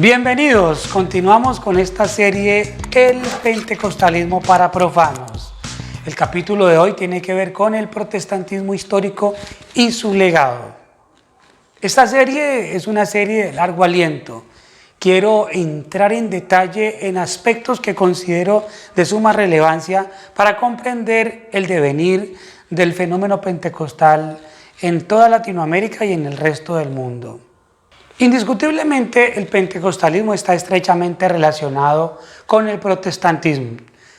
Bienvenidos, continuamos con esta serie El Pentecostalismo para Profanos. El capítulo de hoy tiene que ver con el protestantismo histórico y su legado. Esta serie es una serie de largo aliento. Quiero entrar en detalle en aspectos que considero de suma relevancia para comprender el devenir del fenómeno pentecostal en toda Latinoamérica y en el resto del mundo. Indiscutiblemente, el pentecostalismo está estrechamente relacionado con el protestantismo.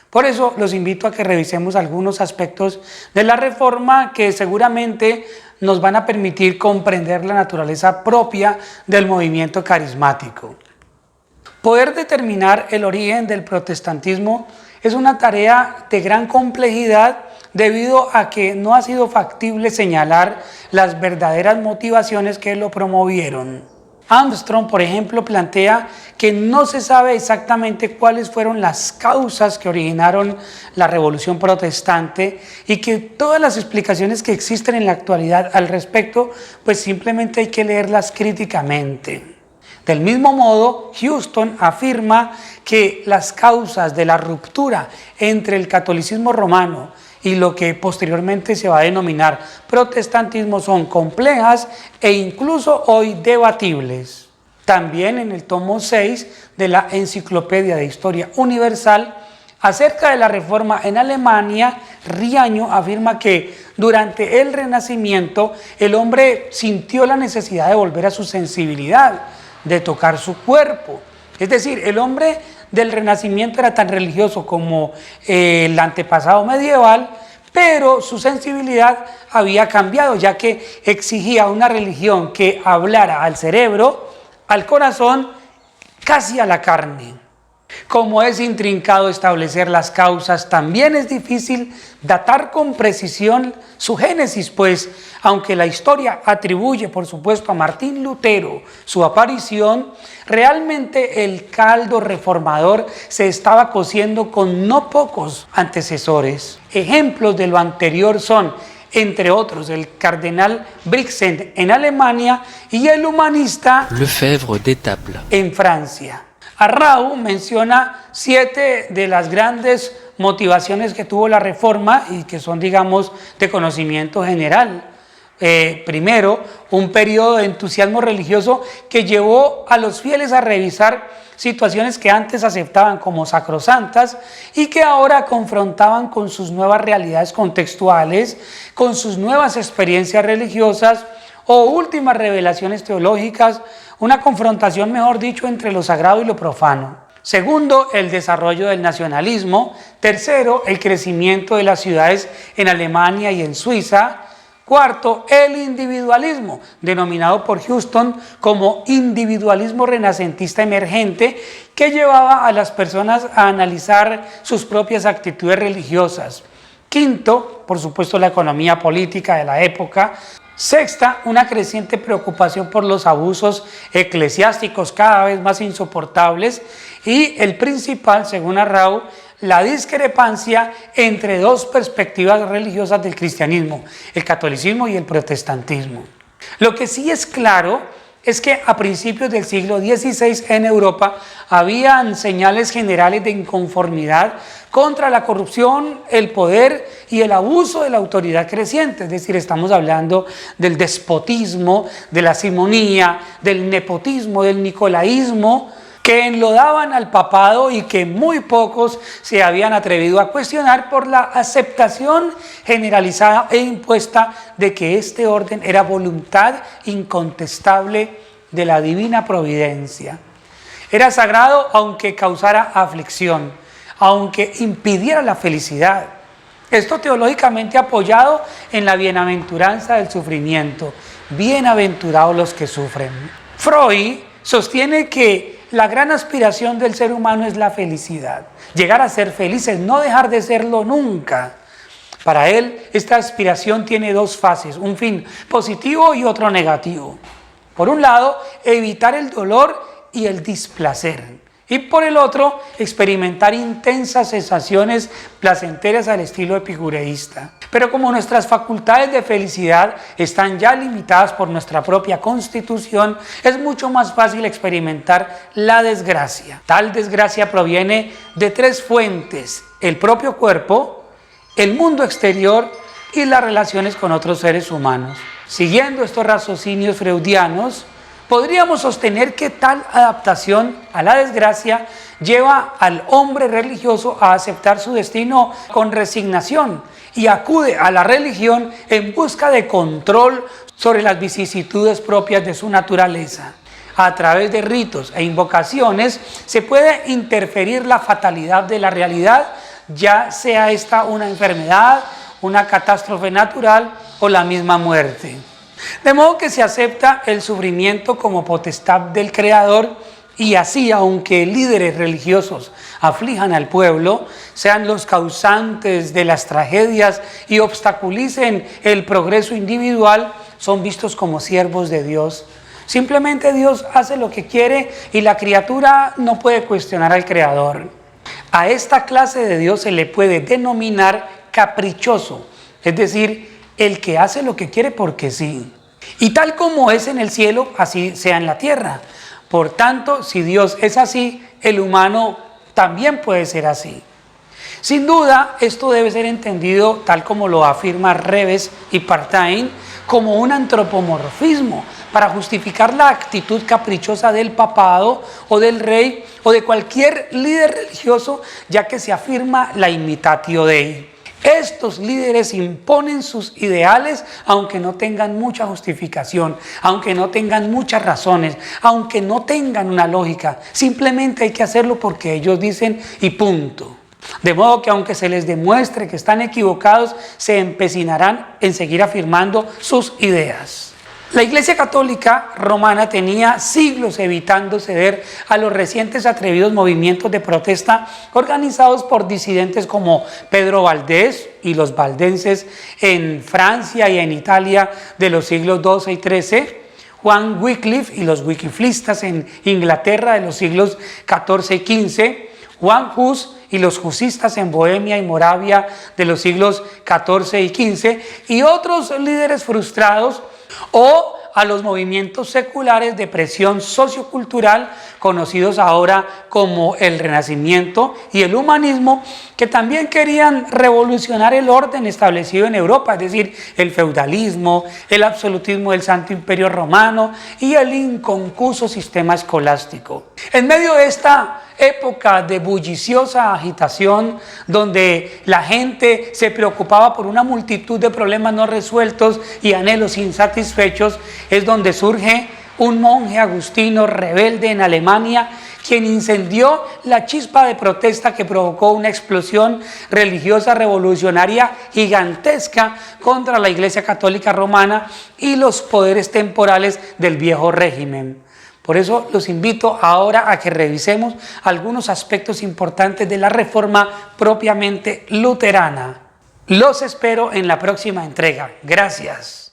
Por eso los invito a que revisemos algunos aspectos de la Reforma que seguramente nos van a permitir comprender la naturaleza propia del movimiento carismático. Poder determinar el origen del protestantismo es una tarea de gran complejidad debido a que no ha sido factible señalar las verdaderas motivaciones que lo promovieron. Armstrong, por ejemplo, plantea que no se sabe exactamente cuáles fueron las causas que originaron la Revolución Protestante y que todas las explicaciones que existen en la actualidad al respecto, pues simplemente hay que leerlas críticamente. Del mismo modo, Houston afirma que las causas de la ruptura entre el catolicismo romano y lo que posteriormente se va a denominar protestantismo son complejas e incluso hoy debatibles. También en el tomo 6 de la Enciclopedia de Historia Universal, acerca de la Reforma en Alemania, Riaño afirma que durante el Renacimiento el hombre sintió la necesidad de volver a su sensibilidad, de tocar su cuerpo. Es decir, el hombre del Renacimiento era tan religioso como el antepasado medieval, pero su sensibilidad había cambiado, ya que exigía una religión que hablara al cerebro, al corazón, casi a la carne. Como es intrincado establecer las causas, también es difícil datar con precisión su génesis, pues aunque la historia atribuye, por supuesto, a Martín Lutero su aparición, realmente el caldo reformador se estaba cociendo con no pocos antecesores. Ejemplos de lo anterior son, entre otros, el cardenal Brixen en Alemania y el humanista Lefebvre d'Étaples en Francia. Arrau menciona 7 de las grandes motivaciones que tuvo la Reforma y que son, digamos, de conocimiento general. Primero, un periodo de entusiasmo religioso que llevó a los fieles a revisar situaciones que antes aceptaban como sacrosantas y que ahora confrontaban con sus nuevas realidades contextuales, con sus nuevas experiencias religiosas o últimas revelaciones teológicas, una confrontación, mejor dicho, entre lo sagrado y lo profano. Segundo, el desarrollo del nacionalismo. Tercero, el crecimiento de las ciudades en Alemania y en Suiza. Cuarto, el individualismo, denominado por Houston como individualismo renacentista emergente, que llevaba a las personas a analizar sus propias actitudes religiosas. Quinto, por supuesto, la economía política de la época. Sexta, una creciente preocupación por los abusos eclesiásticos cada vez más insoportables. Y el principal, según Arrau, la discrepancia entre dos perspectivas religiosas del cristianismo, el catolicismo y el protestantismo. Lo que sí es claro es que a principios del siglo XVI en Europa habían señales generales de inconformidad contra la corrupción, el poder y el abuso de la autoridad creciente. Es decir, estamos hablando del despotismo, de la simonía, del nepotismo, del nicolaísmo, que enlodaban al papado y que muy pocos se habían atrevido a cuestionar por la aceptación generalizada e impuesta de que este orden era voluntad incontestable de la divina providencia. Era sagrado aunque causara aflicción, aunque impidiera la felicidad. Esto teológicamente apoyado en la bienaventuranza del sufrimiento. Bienaventurados los que sufren. Freud sostiene que la gran aspiración del ser humano es la felicidad. Llegar a ser felices, no dejar de serlo nunca. Para él, esta aspiración tiene dos fases, un fin positivo y otro negativo. Por un lado, evitar el dolor y el displacer. y por el otro, experimentar intensas sensaciones placenteras al estilo epicureísta. Pero como nuestras facultades de felicidad están ya limitadas por nuestra propia constitución, es mucho más fácil experimentar la desgracia. Tal desgracia proviene de tres fuentes: el propio cuerpo, el mundo exterior y las relaciones con otros seres humanos. Siguiendo estos raciocinios freudianos, podríamos sostener que tal adaptación a la desgracia lleva al hombre religioso a aceptar su destino con resignación y acude a la religión en busca de control sobre las vicisitudes propias de su naturaleza. A través de ritos e invocaciones se puede interferir la fatalidad de la realidad, ya sea esta una enfermedad, una catástrofe natural o la misma muerte. De modo que se acepta el sufrimiento como potestad del Creador, y así, aunque líderes religiosos aflijan al pueblo, sean los causantes de las tragedias y obstaculicen el progreso individual, son vistos como siervos de Dios. Simplemente Dios hace lo que quiere y la criatura no puede cuestionar al Creador. A esta clase de Dios se le puede denominar caprichoso, es decir, el que hace lo que quiere porque sí. Y tal como es en el cielo, así sea en la tierra. Por tanto, si Dios es así, el humano también puede ser así. Sin duda, esto debe ser entendido, tal como lo afirma Reves y Partain, como un antropomorfismo para justificar la actitud caprichosa del papado o del rey o de cualquier líder religioso, ya que se afirma la imitatio Dei. Estos líderes imponen sus ideales aunque no tengan mucha justificación, aunque no tengan muchas razones, aunque no tengan una lógica. Simplemente hay que hacerlo porque ellos dicen y punto. De modo que aunque se les demuestre que están equivocados, se empecinarán en seguir afirmando sus ideas. La Iglesia Católica Romana tenía siglos evitando ceder a los recientes atrevidos movimientos de protesta organizados por disidentes como Pedro Valdés y los valdenses en Francia y en Italia de los siglos XII y XIII, Juan Wycliffe y los wyclifistas en Inglaterra de los siglos XIV y XV, Juan Hus y los husistas en Bohemia y Moravia de los siglos XIV y XV, y otros líderes frustrados, o a los movimientos seculares de presión sociocultural conocidos ahora como el Renacimiento y el Humanismo, que también querían revolucionar el orden establecido en Europa, es decir, el feudalismo, el absolutismo del Santo Imperio Romano y el inconcuso sistema escolástico. En medio de esta época de bulliciosa agitación, donde la gente se preocupaba por una multitud de problemas no resueltos y anhelos insatisfechos, es donde surge un monje agustino rebelde en Alemania, quien incendió la chispa de protesta que provocó una explosión religiosa revolucionaria gigantesca contra la Iglesia Católica Romana y los poderes temporales del viejo régimen. Por eso los invito ahora a que revisemos algunos aspectos importantes de la reforma propiamente luterana. Los espero en la próxima entrega. Gracias.